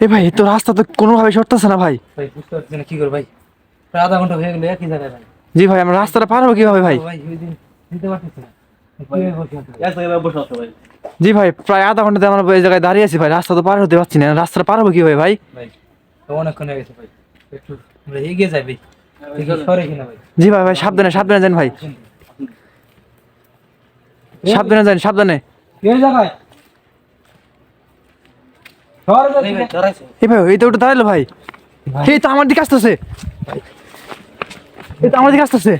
এ ভাই তো রাস্তা তো কোনোভাবে সরতেছে না ভাই। ভাই বুঝতে পারছি না কি করবো ভাই, প্রায় আধা ঘন্টা হয়ে গেলো একই জায়গায় ভাই। জি ভাই আমরা রাস্তাটা পার হবো কিভাবে ভাই? ভাই ওই দিন দিতে পারতেছি না, কিভাবে বসে আছি ভাই? এক জায়গায় বসে আছে ভাই। জি ভাই প্রায় আধা ঘন্টাতে আমরা এই জায়গায় দাঁড়িয়ে আছি ভাই, রাস্তা তো পার হতে পারছি না, রাস্তাটা পার হবো কিভাবে ভাই? ভাই তো অনেকক্ষণ হয়ে গেছে ভাই, একটু আমরা এগিয়ে যাই ভাই, দেখি সরে কিনা ভাই। জি ভাই ভাই সাবধানে সাবধানে যান ভাই, সাবধানে যান সাবধানে। এই জায়গায় সরে যাই ভাই, দাঁড়াইছো এ ভাই এই তো ওটা দাঁড়ালো ভাই, এই তো আমার দিকে আসতেছে, এই তো আমার দিকে আসতেছে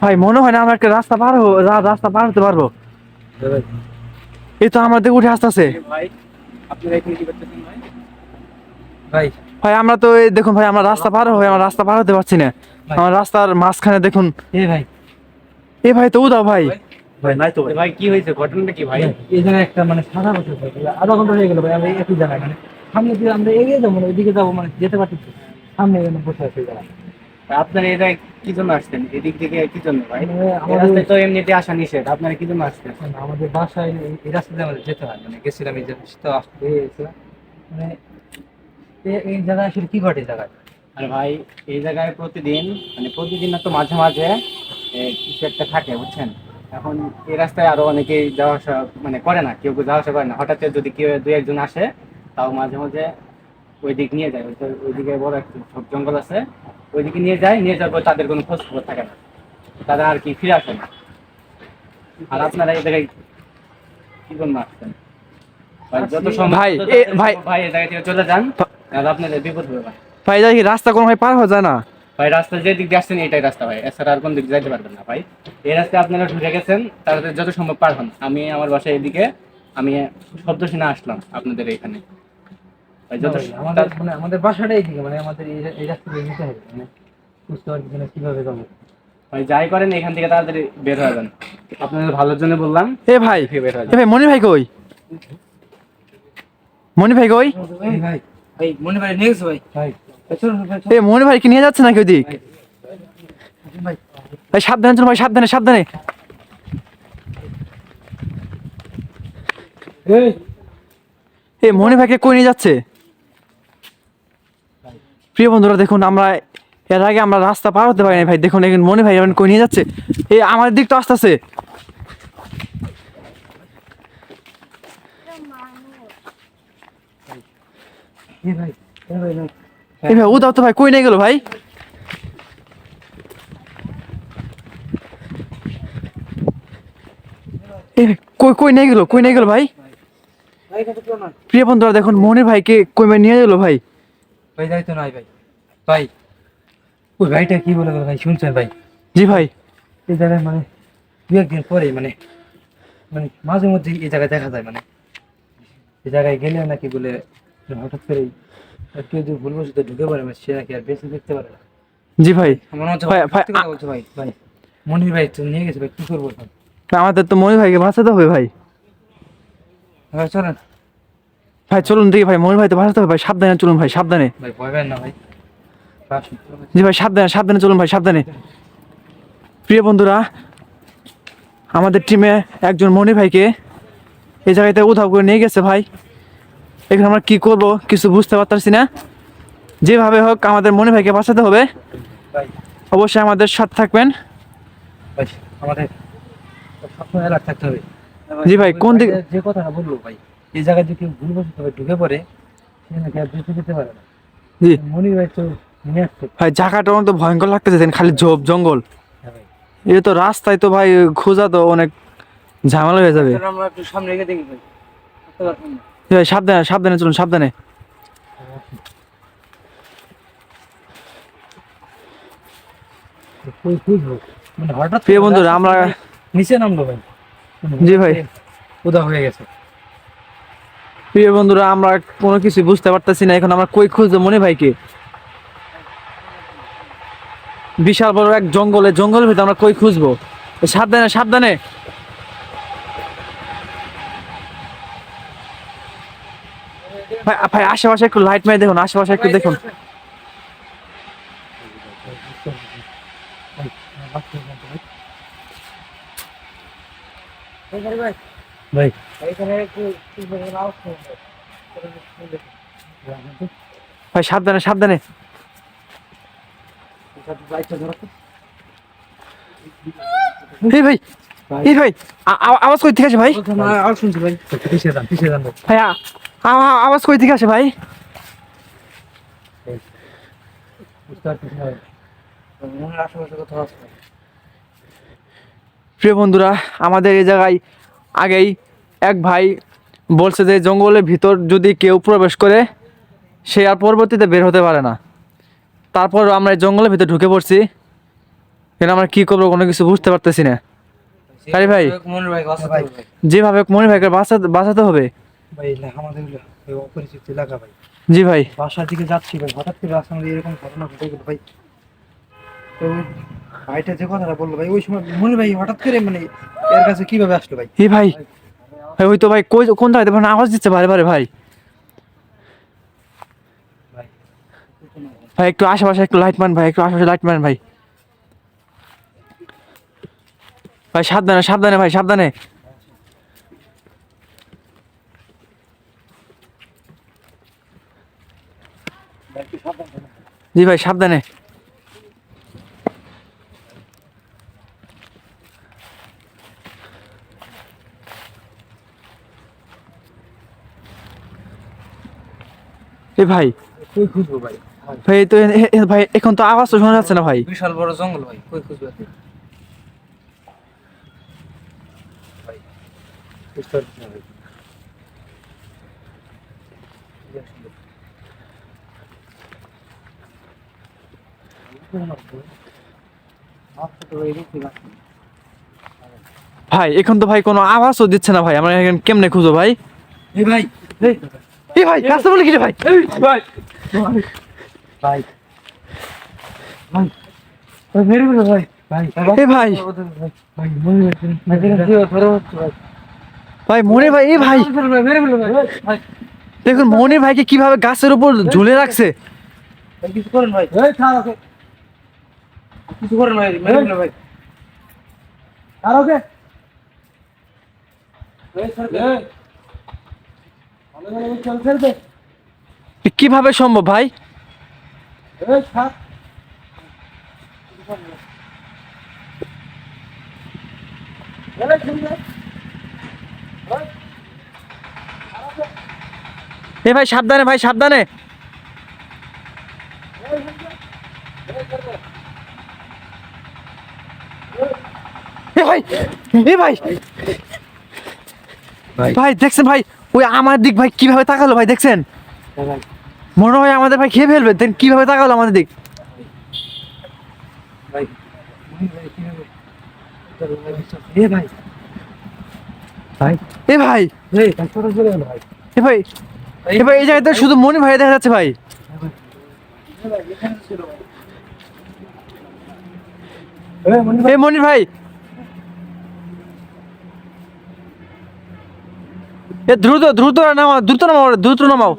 ভাই। মনে হয় না আমরা একটা রাস্তা পার হবো, রাস্তা পার হতে পারবো। ভাই। এই তো আমার দিকে উঠে আসতেছে ভাই আপনারা এখানে কি করতেছেন ভাই? ভাই ভাই। আমরা তো এই দেখুন ভাই, আমরা রাস্তা পার হই, আমরা রাস্তা পার হতে পারছি না। আমার রাস্তার মাঝখানে দেখুন, এই ভাই, এ ভাই তো উদাও ভাই। ভাই নাই তো ভাই, কি হয়েছে ঘটনাটা কি ভাই? এই জায়গায় একটা মানে সাদা বসে ভাই, আধা ঘন্টা হয়ে গেল ভাই, আমরা একই জায়গায় মানে সামনে দিয়ে আমরা এগিয়ে যাবো মানে ওইদিকে যাবো মানে যেতে পারতেছি না। সামনে এখানে বসে আছে এই জায়গায়। আপনারা এটা কি জন্য আসছেন এদিক থেকে, কি জন্য ভাই? মানে এই আমাদের রাস্তায় তো এমনিতে আসা নিষেধ, আপনারা কি জন্য আসছেন? আমাদের বাসায় এই রাস্তা দিয়ে আমাদের যেতে হয়, মানে গেছিলাম এই যে তো আসতে গেছিলাম মানে এই জায়গায় আসলে কি ঘটে এই জায়গায়? আর ভাই এই জায়গায় প্রতিদিন, মানে প্রতিদিন না তো মাঝে মাঝে কিছু একটা থাকে বুঝছেন। এখন এই রাস্তায় আরো অনেকেই যাওয়া আসা মানে করে না, কেউ কেউ যাওয়া আসা করে না, হঠাৎ যদি কেউ দুই একজন আসে তাও মাঝে মাঝে ওই দিক নিয়ে যায়। ওইদিকে বড় একটা ঝোপ জঙ্গল আছে, ওইদিকে নিয়ে যায়, নিয়ে যাওয়ার পর তাদের কোনো খোঁজ খবর থাকে না, তারা আর কি ফিরে আসে না। আর আপনারা এই জায়গায় কি জন্য আসছেন ভাই? যত সম্ভব ভাই, যত এ তাড়াতাড়ি ভাই, সম্ভব ভাই এই জায়গা থেকে চলে যান, নাহলে আপনাদের বিপদ হবে ভাই। ভাই যাই কি রাস্তা কোনো ভাই পার হয়ে যায় না? ভাই রাস্তা যে দিক দিয়ে আসছেন এটাই রাস্তা ভাই, এছাড়া আর কোন দিক যাইতে পারবেন না ভাই। এই রাস্তায় আপনারা ঢুকে গেছেন, তাড়াতাড়ি যত সম্ভব পার হন। আমি আমার বাসায় এদিকে, আমি শব্দ শুনে আসলাম আপনাদের এখানে ভাই। যত ভাই, আমাদের মানে আমাদের বাসাটাই এদিকে, মানে আমাদের এই রাস্তা দিয়ে যেতে হবে, মানে বুঝতে পারছি না কিভাবে যাবো। ভাই যাই করেন এখান থেকে তাড়াতাড়ি বের হয়ে যান, আপনাদের ভালোর জন্য বললাম। এ ভাই, বের হয়ে এ যান ভাই মনি ভাই কই? মনি ভাই কই? এই ভাই, ভাই মনে ভাই নিয়ে গেছে ভাই, ভাই চলুন ভাই, এ মনি ভাই কি নিয়ে যাচ্ছে নাকি ওদিক? চলুন ভাই। ভাই সাবধানে চলুন ভাই, সাবধানে সাবধানে। এই এ মনি ভাইকে কই নিয়ে যাচ্ছে? প্রিয় বন্ধুরা দেখুন, আমরা এর আগে আমরা রাস্তা পার হতে পারিনি ভাই, দেখুন এখন মনি ভাই এখন কই নিয়ে যাচ্ছে। এ আমার দিক তো আসতেছে। এই ভাই, এই ভাই, ভাই এ ভাই উদাও তো ভাই, কই নিয়ে গেল ভাই? এ কই কই নিয়ে গেল, কই নিয়ে গেল ভাই? ভাই কত না প্রিয় বন্ধুরা দেখুন, মনি ভাইকে কই নিয়ে গেল ভাই? ভাই, যাই তো নাই ভাই। ভাই ওই ভাইটা কি বলে গেল ভাই, শুনছেন ভাই? জি ভাই। এই জায়গায় মানে দু একদিন পরে মানে মানে মাঝে মধ্যে এই জায়গায় দেখা যায়, মানে এই জায়গায় গেলে নাকি বলে হঠাৎ করে কেউ যদি ভুলবশত ঢুকে পড়ে মানে সে নাকি আর বেশি দেখতে পারে না। জি ভাই। আমার মনে হচ্ছে ভাই, ভাই, সত্যি কথা বলছো ভাই। ভাই মনির ভাই তো নিয়ে গেছে ভাই, কি করবো এখন? আমাদের তো মনি ভাইকে বাঁচাতে হবে ভাই। ভাই চলেন ভাই চলুন দেখি ভাই, মনি ভাই তো বাঁচাতে হবে ভাই, সাবধানে চলুন ভাই, সাবধানে। ভাই, ভয় পেন না ভাই। আসুন। জি ভাই সাবধানে সাবধানে চলুন ভাই, সাবধানে। প্রিয় বন্ধুরা আমাদের টিমে একজন মনি ভাইকে এই জায়গাতে উধাও করে নিয়ে গেছে ভাই। এখানে আমরা কি করব কিছু বুঝতে পারতেছি না। যেভাবে হোক আমাদের মনি ভাইকে বাঁচাতে হবে। ভাই অবশ্যই আমাদের সাথে থাকবেন। ভাই আমাদের সবসময় অ্যালার্ট থাকতে হবে। জি ভাই, কোন দিকে? যে কথাটা বললো ভাই, এই জায়গায় যদি কেউ ভুলবশত ভাবে ঢুকে পড়ে সে নাকি আর বেঁচে যেতে পারে না। জি মনির ভাই তো নিয়ে আসছে। ভাই, জায়গাটা অনেক ভয়ঙ্কর লাগতেছে, দেখেন খালি ঝোপ জঙ্গল। হ্যাঁ ভাই, এই তো রাস্তায় তো ভাই খোঁজা তো অনেক ঝামেলা হয়ে যাবে। চলো আমরা একটু সামনে এগিয়ে দেখি ভাই। বুঝতে পারছেন না? জি ভাই সাবধানে সাবধানে চলুন, সাবধানে। কই খুঁজবো মানে হঠাৎ প্রিয় করে বন্ধুরা রাস্তা আমরা, থেকে ভাই নিচে নামলো ভাই। জি ভাই। উদা হয়ে গেছে। প্রিয় বন্ধুরা আমরা কোনো কিছু বুঝতে পারতেছি না, এখন আমরা কই খুঁজবো মনি ভাইকে? বিশাল বড় এক জঙ্গলের ভিতরে আমরা কই খুঁজবো? সাবধানে সাবধানে। ভাই ভাই আশেপাশে একটু লাইট মেরে দেখুন, আশেপাশে একটু দেখুন। ভাই এইখানে একটু আওয়াজ শুনবে। ভাই সাবধানে সাবধানে। লাইটটা ধরো তো। এই ভাই এই ভাই আওয়াজ কই থেকে আসে ভাই? আওয়াজ শুনছি ভাই। পিছিয়ে যান ভাই। ভাই আওয়াজ কই থেকে আসে ভাই? বুঝতে পারতেছি না ভাই। মনের আশেপাশে কোথাও আছে ভাই। প্রিয় বন্ধুরা, আমাদের এই জায়গায় আগেই এক ভাই বলছে যে জঙ্গলের ভিতর যদি কেউ প্রবেশ করে সে আর পরবর্তীতে বের হতে পারে না। তারপর আমরা এই জঙ্গলের ভিতর ঢুকে পড়ছি, কিন্তু আমরা কি করবো কোনো কিছু বুঝতে পারতেছি না। আরে ভাই, মনের ভাই বাঁচাতে হবে ভাই। যেভাবে মনির ভাইকে বাঁচাতে হবে। ভাই আমাদের এই অপরিচিত এলাকা ভাই। জি ভাই। বাসার দিকে যাচ্ছি ভাই, হঠাৎ করে রাস্তার মধ্যে এরকম ঘটনা ঘটে গেল ভাই। তো ওই ভাইটা যে কথাটা বললো ভাই, ওই সময় মনে ভাই হঠাৎ করে মানে এর কাছে কিভাবে আসলো ভাই? এই ভাই ভাই ওই তো ভাই কই কোন জায়গাতে মানে আওয়াজ দিচ্ছে বারে বারে ভাই। ভাই ভাই একটু আশেপাশে একটু লাইট মান ভাই, একটু আশেপাশে লাইট মান ভাই। ভাই সাবধানে সাবধানে ভাই সাবধানে। জি ভাই সাবধানে। এ ভাই কই খুঁজবো ভাই? ভাই তো ভাই এখন তো আওয়াজ তো শোনা যাচ্ছে না ভাই। বিশাল বড় জঙ্গল ভাই, কই খুঁজবো আপনি? ভাই বুঝতে পারছি না ভাই। ভাই এখন তো ভাই কোনো আওয়াজও দিচ্ছে না ভাই, আমরা এখন কেমনে খুঁজো ভাই? এই ভাই, এই ভাই কাছে বলে কি রে ভাই? এই ভাই ভাই ভাই ভাই মেরে ফেলো ভাই। ভাই এই ভাই ভাই মনে হচ্ছে ভাই কি ধরে হচ্ছে ভাই। ভাই মনির ভাই, এই ভাই মেরে ফেলো ভাই। ভাই দেখুন মনির ভাইকে কিভাবে গাছের উপর ঝুলে রাখছে। ভাই কিছু করেন ভাই। এই ছাড় ওকে, কিছু করেন ভাই, মেরে ফেলো ভাই। ছাড় ওকে। এই ছাড় দে। ভালো চল ছেড়ে দে। কিভাবে সম্ভব ভাই? এই ছাড়। এই ছেড়ে দে। এই ভাই সাবধানে ভাই সাবধানে। এ ভাই এ ভাই ভাই ভাই দেখছেন ভাই ওই আমার দিক ভাই কিভাবে তাকালো ভাই দেখছেন? মনে হয় আমাদের ভাই খেয়ে ফেলবে, দেন কিভাবে তাকালো আমাদের দিক। ভাই ভাই কি হবে? এ ভাই ভাই এ ভাই এই কষ্টটা চলে গেল ভাই। এ ভাই এ ভাই এই জায়গাতে শুধু মনির ভাই দেখা যাচ্ছে ভাই। এ মনির ভাই এ দ্রুত দ্রুত নামাও দ্রুত নামাও দ্রুত নামাও।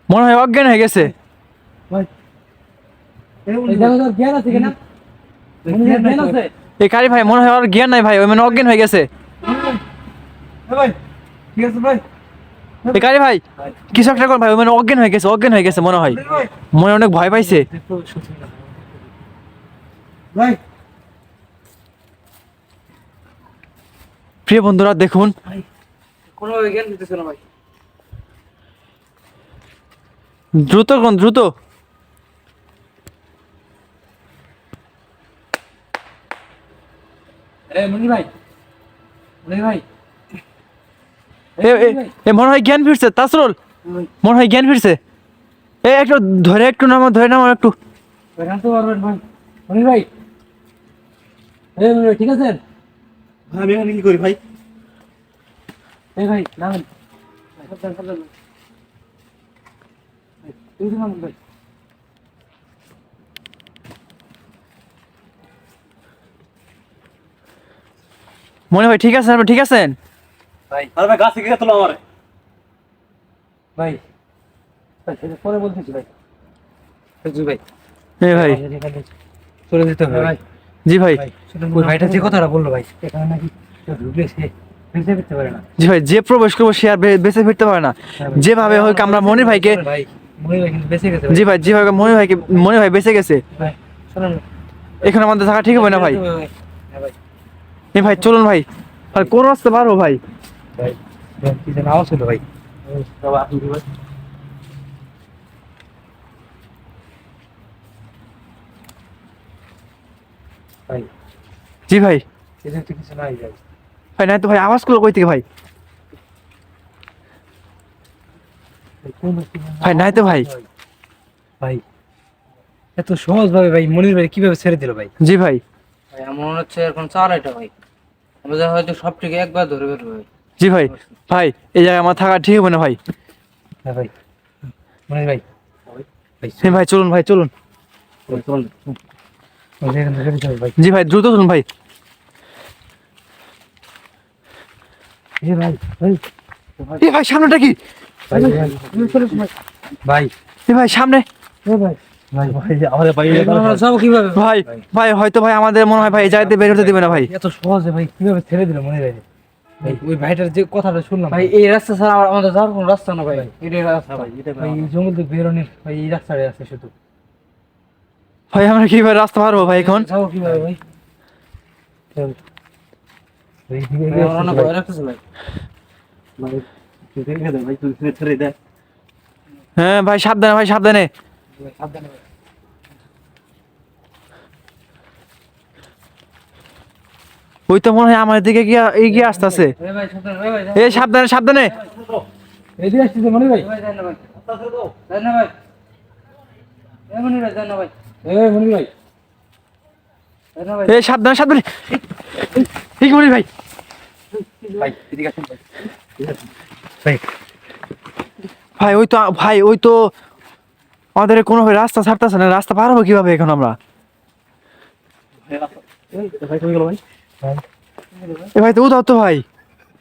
মনে হয় অজ্ঞান হয়ে গেছে। এই কারি ভাই মনে হয় ওর জ্ঞান নাই ভাই, ওই মানে অজ্ঞান হয়ে গেছে। এই কারি ভাই কিছু একটা কর ভাই, ওই মানে অজ্ঞান হয়ে গেছে, অজ্ঞান হয়ে গেছে মনে হয়, মনে অনেক ভয় পাইছে। প্রিয় বন্ধুরা দেখুন কোনোভাবে জ্ঞান দিতেছে না ভাই। দ্রুত কোন দ্রুত। মনি ভাই, মনি ভাই, এ মনে হয় জ্ঞান ফিরছে তাসরুল, মনে হয় জ্ঞান ফিরছে। এ একটু ধরে একটু নামাও, ধরে নামাও একটু। জানতে পারবেন ভাই। মনি ভাই, মনি ভাই ঠিক আছেন? আমি এখানে কি করি ভাই? এই ভাই নামেন, সাবধান সাবধান ভাই, তুই নামেন ভাই। মনে হয় ঠিক আছেন আপনি, ঠিক আছেন ভাই আরে ভাই গাছ থেকে তোলো আমার। ভাই ভাই সেটা পরে বলতেছি ভাই। ভাই এ ভাই চলে যেতে হবে ভাই। জি ভাই। ভাই ওই ভাইটা যে কথাটা বললো ভাই, এখানে নাকি কেউ ঢুকলে সে বেঁচে ফিরতে পারে না। জি ভাই, যে প্রবেশ করবো সে আর বেঁচে ফিরতে পারে না। হ্যাঁ ভাই। যেভাবে হোক আমরা মনির ভাইকে, ভাই মনির ভাই কিন্তু বেঁচে গেছে জি ভাই যেভাবে মনির ভাই বেঁচে গেছে, ভাই শোনেন এখন আমাদের থাকা ঠিক হবে না ভাই। হ্যাঁ ভাই। এই ভাই চলুন ভাই, আর কোন রাস্তা পারবো ভাই? ভাই কি যেন আওয়াজ হলো ভাই। বাবা আপনি ভাই ভাই জি ভাই। এদের তো কিছু নাই ভাই। ভাই নাই তো ভাই, আওয়াজ করলো কই থেকে ভাই? ভাই, নাই তো ভাই। ভাই এত সহজ ভাবে ভাই মনির ভাই কিভাবে ছেড়ে দিল ভাই? জি ভাই। ভাই আমার মনে হচ্ছে এখন চালাইটা ভাই আমাদের হয়তো সব থেকে একবার ধরে বেরোবে ভাই। জি ভাই। ভাই এই জায়গায় আমার থাকা ঠিক হবে না ভাই। হ্যাঁ ভাই মনির ভাই ভাই হ্যাঁ ভাই চলুন ভাই চলুন। চল এখান থেকে যাই ভাই। জি ভাই দ্রুত চলুন ভাই। এ ভাই ভাই এ ভাই সামনেটা কি? ভাই ভাই এ ভাই সামনে। এ ভাই ভাই ভাই আমাদের ভাই আমরা যাবো কিভাবে ভাই ভাই হয়তো ভাই আমাদের মনে হয় ভাই এই জায়গাতে বের হতে দিবে না ভাই। এত সহজে ভাই কিভাবে ছেড়ে দিল মনির ভাই? ভাই ওই ভাইটার যে কথাটা শুনলাম ভাই এই রাস্তা ছাড়া আমাদের যাওয়ার কোনো রাস্তা না ভাই, এটাই রাস্তা ভাই। ভাই এই জঙ্গল থেকে বেরোনোর ভাই এই রাস্তাটাই আছে শুধু। ভাই আমরা কিভাবে রাস্তা পারবো ভাই এখন? যাবো কিভাবে ভাই? ভাই ভাই, আমার অনেক ভয় লাগতেছে ভাই। হ্যাঁ ভাই সাবধানে ভাই সাবধানে। সাবধানে ভাই। ওই তো মনে হয় আমার দিকে এগিয়ে আসতেছে। এ ভাই সাবধানে, এ ভাই এ সাবধানে সাবধানে। এদিকে আসতেছে মনির ভাই। ভাই যান না ভাই, যান না ভাই, এ মনির ভাই যান না ভাই, এ মনির ভাই যান না ভাই। এ সাবধানে সাবধানে। ঠিক মনির ভাই। ভাই এদিকে আসুন ভাই। ভাই ভাই ওই তো আমাদের কোনো রাস্তা ছাড়তেছে না, রাস্তা পার হবো কিভাবে এখন আমরা? ভাই কই গেল ভাই? ভাই এ ভাই তো উদাও তো ভাই।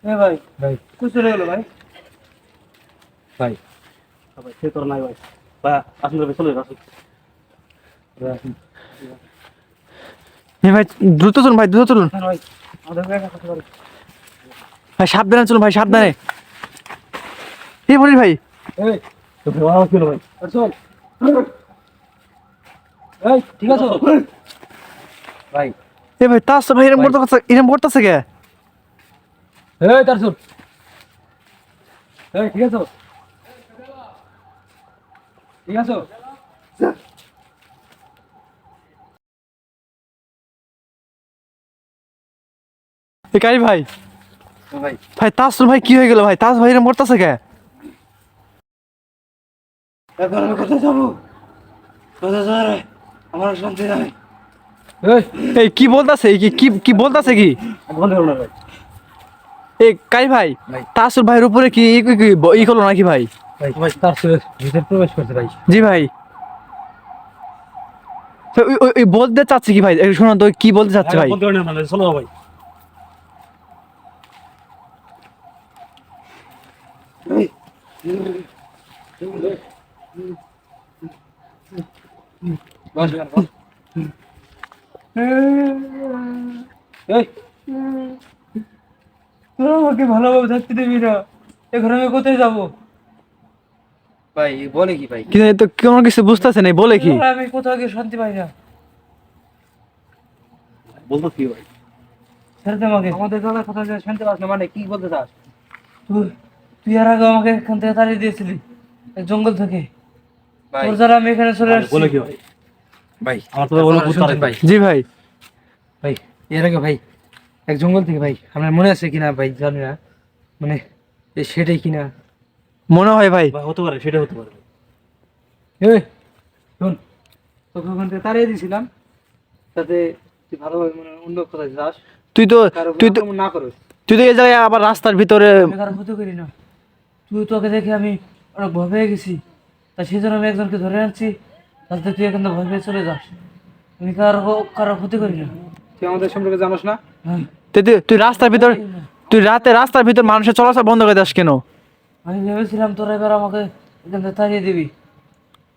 এ ভাই ভাই কই চলে গেল ভাই? ভাই ভাই সে তোর নাই ভাই। ভাই আসুন ভাই চলে আসুন। এ ভাই দ্রুত চলুন ভাই দ্রুত চলুন। ভাই আমাদের ব্যাগ আছে ভাই। ভাই সাবধানে চলুন ভাই সাবধানে। এ মনির ভাই। এই তো ভাই কি হলো ভাই? চল এই ঠিক আছে ভাই। এ ভাই তাস ভাই এরম করতেছে কে? এই তার চল এই ঠিক আছে ঠিক আছে এ কাই ভাই। ভাই ভাই তাস ভাই কি হয়ে গেল ভাই? তাস ভাই এরম করতেছে কে? এখন আমি কোথায় যাবো? কোথায় যাওয়ার আমার শান্তি নাই। এই এই কি বলতাছে? কি কি কি বলতাছে কি? বন্ধ করো না ভাই। এই কাই ভাই ভাই। তাসুর ভাইয়ের উপরে কি ই করলো নাকি ভাই? ভাই তার চলে ভিতরে প্রবেশ করছে ভাই। জি ভাই। তো ওই বলতে চাচ্ছে কি ভাই? একটু শুনুন তো কি বলতে চাচ্ছে ভাই? বন্ধ করে না মানে চলো ভাই। এই তোরা আমাকে ভালোভাবে থাকতে দিবি না, এখন আমি কোথায় যাবো? ভাই বলে কি ভাই? কিন্তু এ তো কোনো কিছু বুঝতেছে না, বলে কি? আমি কোথাও গিয়ে শান্তি পাই না। বলতো কি ভাই? ছেড়ে দে আমাকে। আমাদের জায়গায় কোথাও গিয়ে শান্তি পাস না মানে কি বলতে চাস? তুই আর আগে আমাকে এখান থেকে তাড়িয়ে দিয়েছিলি, এই জঙ্গল থেকে। তোর দ্বারা আমি এখানে চলে আসছি। বলে কি ভাই? ভাই আমার তো বলে ভূত তাড়াই ভাই জি ভাই। ভাই এর আগে ভাই এক জঙ্গল থেকে ভাই আপনার মনে আছে কিনা ভাই জানি না, মানে এই সেটাই কিনা। মনে হয় ভাই। ভাই হতে পারে, সেটা হতে পারে। এই শোন, তোকে ওখান থেকে তাড়িয়ে দিয়েছিলাম যাতে তুই ভালোভাবে মানে অন্য কোথায় যাস, তুই তো কারো তুই তো আক্রমণ না করিস। তুই তো এই জায়গায় আবার রাস্তার ভিতরে। আমি কারো ক্ষতি করি না। তোকে দেখে আমি অনেক ভয় পেয়ে গেছি, তাই সেই জন্য আমি একজনকে ধরে আনছি যাতে তুই এখান থেকে ভয় পেয়ে চলে যাস। আমি কারো ক্ষতি করি না। তুই আমাদের সম্পর্কে জানোস না? হ্যাঁ তুই রাস্তার ভিতর, তুই রাতে রাস্তার ভিতর মানুষের চলাচল বন্ধ করে দাস কেন? আমি ভেবেছিলাম তোরা এবার আমাকে এখান থেকে তাড়িয়ে দিবি,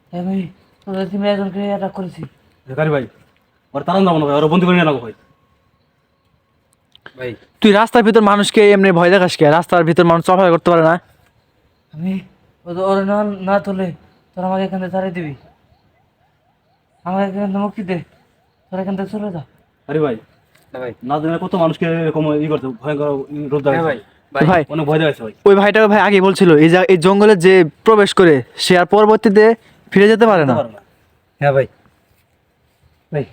তাই আমি তোদের টিমে একজনকে অ্যাটাক করেছি। জাকারি ভাই ওর তারা যাবো না ভাই, ওরা বন্দি করে নিয়ে নেবো ভাই। ভাই তুই রাস্তার ভিতর মানুষকে এমনি ভয় দেখাস কে? রাস্তার ভিতর মানুষ চলাফেরা করতে পারে না? আমি ওরা না না তোলে, তোরা আমাকে এখান থেকে তাড়িয়ে দিবি, আমাকে এখান থেকে মুক্তি দে, তোরা এখান থেকে চলে যা। আরে ভাই, ভাই না জানি কত মানুষকে এরকম ই করছে, ভয়ঙ্কর রূপ দেখাচ্ছে ভাই ভাই অনেক ভয় দেখাচ্ছে ভাই। ওই ভাইটাকে ভাই আগে বলছিল এই জঙ্গলে যে প্রবেশ করে সে আর পরবর্তীতে ফিরে যেতে পারে না। হ্যাঁ ভাই, ভাই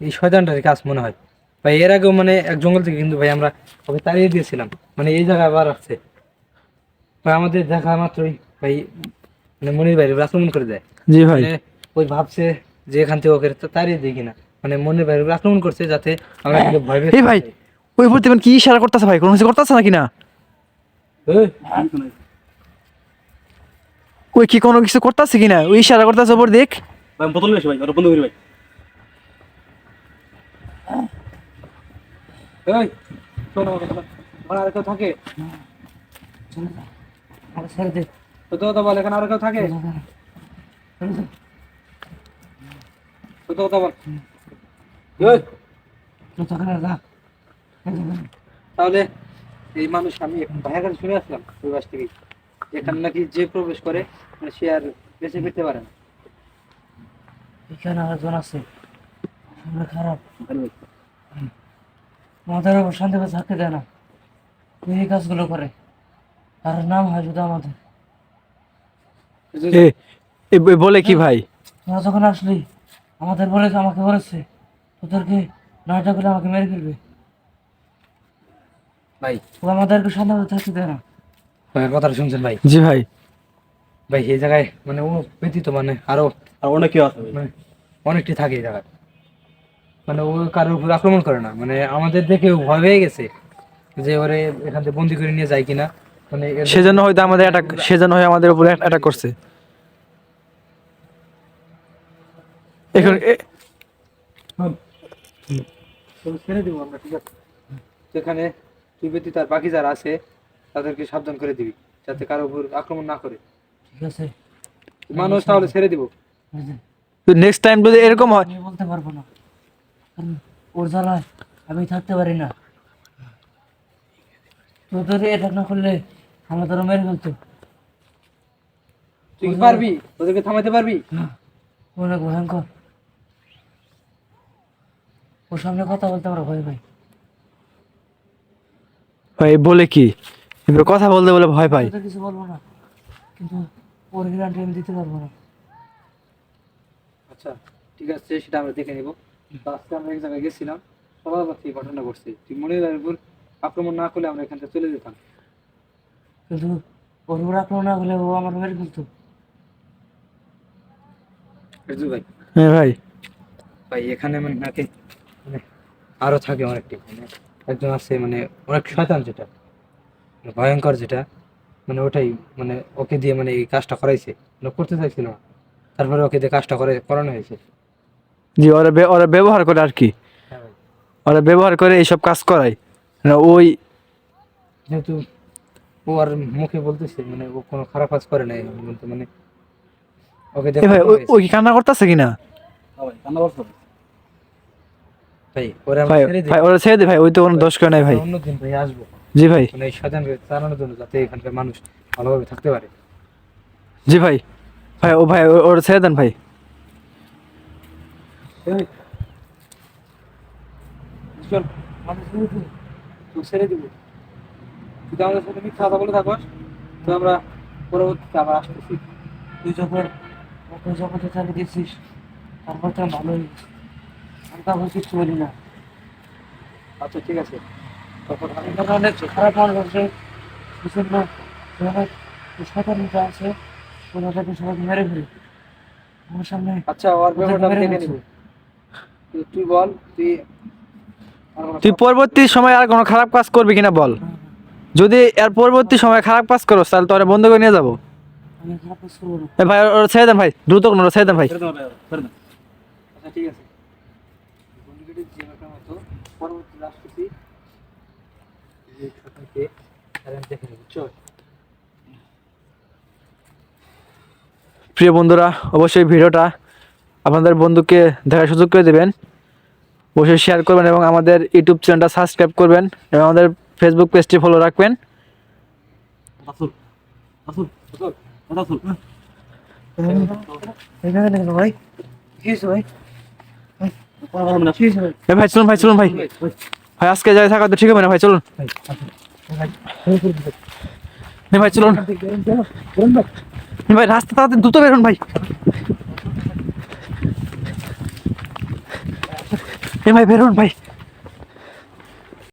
এই শয়তানটার কাজ মনে হয় ভাই। এর আগেও মানে এক জঙ্গল থেকে কিন্তু ভাই আমরা ওকে তাড়িয়ে দিয়েছিলাম, মানে এই জায়গায় আবার আসছে ভাই। আমাদের দেখা মাত্রই ভাই মানে মনির ভাইয়ের উপর আক্রমণ করে দেয়। জি ভাই, মানে ওই ভাবছে যে এখান থেকে ওকে তাড়িয়ে দিই কিনা, মানে মনির ভাইয়ের উপর আক্রমণ করছে যাতে আমরা কিন্তু ভয় পেয়ে এই ভাই ওই প্রতি কি ইশারা করতেছে ভাই? কোনো কিছু করতেছে নাকি না? এই, ওই কি কোনো কিছু করতেছে কিনা? ওই ইশারা করতেছে ওপর দেখ। ভাই আমি বোতল নিয়ে আসি ভাই, ওরা বন্ধু করি ভাই। এই, শোনো আমার কথা, ওখানে আর কেউ থাকে? আমাকে ছেড়ে দে। সত্য কথা বল, এখানে আর কেউ থাকে? সত্য কথা বল। এই, তাহলে এই মানুষ, আমি ভাইয়ের কাছে শুনে আসলাম ওই বাস থেকে, এখানে নাকি যে প্রবেশ করে মানে সে আর বেঁচে ফিরতে পারে না। এখানে আরেকজন আছে, আমরা খারাপ, আমাদের উপর শান্তি করে থাকতে দেয় না, এই কাজগুলো করে, তার নাম হয় শুধু আমাদের। বলে কি ভাই? তোরা যখন আসলি আমাদের বলেছে, আমাকে বলেছে তোদেরকে নয়টা করে আমাকে মেরে ফেলবে ভাই। ও আমাদেরকে শান্তি করে থাকতে দেয় না ভাই। কথাটা শুনছেন ভাই? জি ভাই, ভাই এই জায়গায় মানে ও ব্যতীত মানে আরো আর অনেক কেউ আছে ভাই। মানে অনেকটি থাকে এই জায়গায়, মানে ও কারোর উপর আক্রমণ করে না, মানে আমাদের দেখে ও ভয় পেয়ে গেছে যে ওরে এখান থেকে বন্দি করে নিয়ে যায় কিনা, মানে সেজন্য হয়তো আমাদের অ্যাটাক, সেজন্য হয় আমাদের উপর অ্যাটাক করছে। এখন ছেড়ে দিব আমরা, ঠিক আছে? সেখানে তুই ব্যতীত আর বাকি যারা আছে তাদেরকে সাবধান করে দিবি যাতে কারো উপর আক্রমণ না করে, ঠিক আছে? মানুষ তাহলে ছেড়ে দিব। নেক্সট টাইম যদি এরকম হয়, আমি বলতে পারবো না, কারণ ওর জ্বালায় আমি থাকতে পারি না। তোদের এটা না করলে আমরা তোরা মেরে ফেলতো। তুই কি পারবি? ওদেরকে থামাতে পারবি? অনেক ভয়ঙ্কর, ওর সামনে কথা বলতে আমরা ভয় পাই। ভাই বলে কি এবার কথা বলতে বলে ভয় পাই? তোদের কিছু বলবো না, কিন্তু ওর গ্যারান্টি আমি দিতে পারবো না। আচ্ছা ঠিক আছে, সেটা আমরা দেখে নিব। তো আজকে আমরা এক জায়গায় গেছিলাম, সবার এই ঘটনা ঘটছে। তুই মনে হয় উপর আক্রমণ না করলে আমরা এখান থেকে চলে যেতাম, কিন্তু ওর উপর আক্রমণ না হলে ও আমার মেরে ফেলতো। ভাই হ্যাঁ ভাই, ভাই এখানে মানে নাকি মানে আরো থাকে অনেকটি, মানে একজন আছে মানে অনেক শয়তান, যেটা মানে ভয়ঙ্কর, যেটা মানে ওটাই মানে ওকে দিয়ে মানে এই কাজটা করাইছে, মানে করতে চাইছিল না, তারপরে ওকে দিয়ে কাজটা করানো হয়েছে। জি ওরা ব্যবহার করে আর কি, হ্যাঁ ভাই, ওরা ব্যবহার করে এইসব কাজ করায় না। ওই যেহেতু ও আর মুখে বলতেছে মানে ও কোনো খারাপ কাজ করে নাই, বলতে মানে ওকে দিয়ে ভাই করানো হয়েছে। ওই কি কান্না করতেছে কিনা? হ্যাঁ ভাই, কান্না করতে হবে। ভাই ওরা ভাই ছেড়ে দিই, ভাই ওরা ছেড়ে দে ভাই, ওই তো কোনো দোষ করে নাই ভাই। অন্যদিন ভাই আসবো, জি ভাই, মানে এই শয়তানকে তাড়ানোর জন্য, যাতে এখানকার মানুষ ভালোভাবে থাকতে পারে। জি ভাই, ভাই ও ভাই ওরা ছেড়ে দেন ভাই। চল আমাদের ছেড়ে দিবি, তুই ছেড়ে দিব, তুই তো আমাদের সাথে মিথ্যা কথা বলে থাকস, তো আমরা পরবর্তীতে আবার আসতেছি। তুই যখন ওকে জগতে চালিয়ে দিয়েছিস তারপর তো আমি ভালোই, আমি তো আবার কিচ্ছু বলি না। আচ্ছা ঠিক আছে, তখন আমি অনেক খারাপ মানুষ আছে, সেজন্য অনেক শয়তানিটা আছে, ওদেরকে সবাই মেরে ফেলি আমার সামনে। আচ্ছা ওর ব্যাপারটা আমি দেখে নিব, তুই বল তুই পরবর্তী সময় আর কোনো খারাপ কাজ করবি কিনা বল? যদি এর পরবর্তী সময় খারাপ কাজ করো তাহলে তোরা বন্ধ করে নিয়ে যাবো। আমি খারাপ কাজ করবো না। ভাই ওরা ছেড়ে দেন ভাই, দ্রুত ওরা ছেড়ে দেন ভাই। ছেড়ে দাও ভাই, ছেড়ে দাও। আচ্ছা ঠিক আছে, বন্ধুদের জীবনটার মতো পরবর্তী আসতেছি, যে ছোটকে দেখে নেব। চল প্রিয় বন্ধুরা, অবশ্যই ভিডিওটা আপনাদের বন্ধুকে দেখার সুযোগ করে দেবেন। অবশ্যই শেয়ার করবেন এবং আমাদের ইউটিউব চ্যানেলটা সাবস্ক্রাইব করবেন এবং আমাদের ফেসবুক পেজটি ফলো রাখবেন। রাসূল রাসূল রাসূল এখানে কেন ভাই? কি হয়েছে ভাই? কি হয়েছে ভাই? ভাই চলুন ভাই, চলুন ভাই, ভাই আজকে যাই থাকা তো ঠিক হবে না ভাই, চলুন ভাই, আসুন। ভাই, ফোন করে দিবেন। ভাই চলুন বেরোন ভাই। ভাই, রাস্তা তাড়াতাড়ি দ্রুত বেরোন ভাই। ভাই বেরোন ভাই।